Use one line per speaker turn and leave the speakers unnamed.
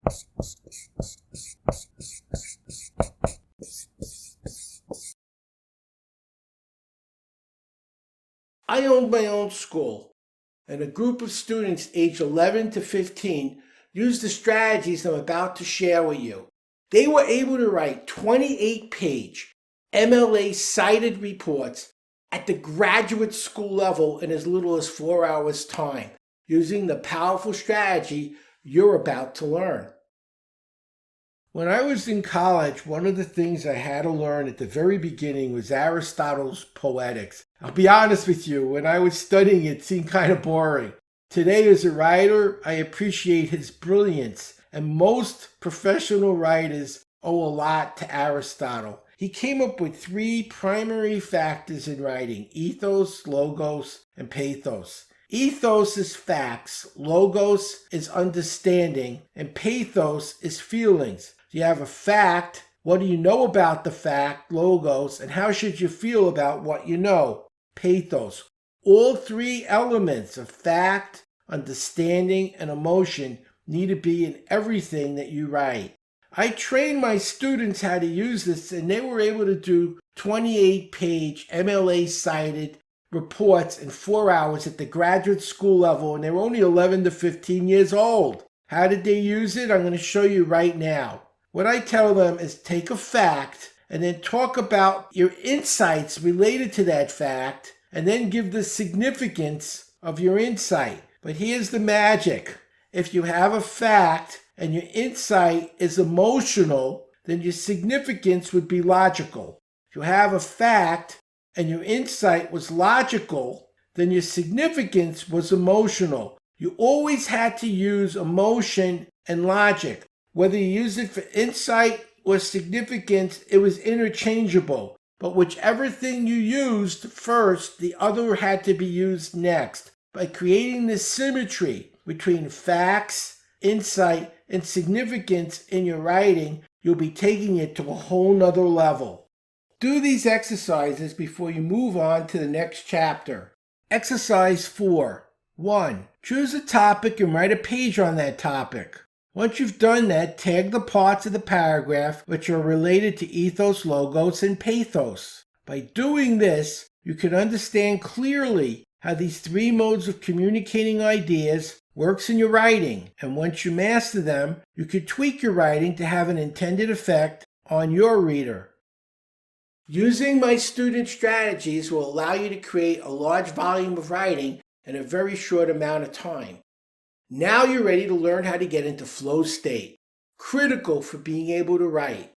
I owned my own school, and a group of students aged 11 to 15 used the strategies I'm about to share with you. They were able to write 28-page MLA cited reports at the graduate school level in as little as 4 hours' time, using the powerful strategy you're about to learn. When I was in college, one of the things I had to learn at the very beginning was Aristotle's Poetics. I'll be honest with you, when I was studying it seemed kind of boring. Today as a writer, I appreciate his brilliance, and most professional writers owe a lot to Aristotle. He came up with three primary factors in writing: ethos, logos, and pathos. Ethos is facts, logos is understanding, and pathos is feelings. You have a fact, what do you know about the fact, logos, and how should you feel about what you know, pathos. All three elements of fact, understanding, and emotion need to be in everything that you write. I trained my students how to use this, and they were able to do 28-page MLA-cited reports in 4 hours at the graduate school level, and they were only 11 to 15 years old. How did they use it? I'm going to show you right now. What I tell them is take a fact and then talk about your insights related to that fact, and then give the significance of your insight. But here's the magic. If you have a fact and your insight is emotional, then your significance would be logical. If you have a fact and your insight was logical, then your significance was emotional. You always had to use emotion and logic. Whether you use it for insight or significance, it was interchangeable. But whichever thing you used first, the other had to be used next. By creating this symmetry between facts, insight, and significance in your writing, you'll be taking it to a whole nother level. Do these exercises before you move on to the next chapter. Exercise 4. 1. Choose a topic and write a page on that topic. Once you've done that, tag the parts of the paragraph which are related to ethos, logos, and pathos. By doing this, you can understand clearly how these three modes of communicating ideas works in your writing, and once you master them, you can tweak your writing to have an intended effect on your reader. Using my student strategies will allow you to create a large volume of writing in a very short amount of time. Now you're ready to learn how to get into flow state, critical for being able to write.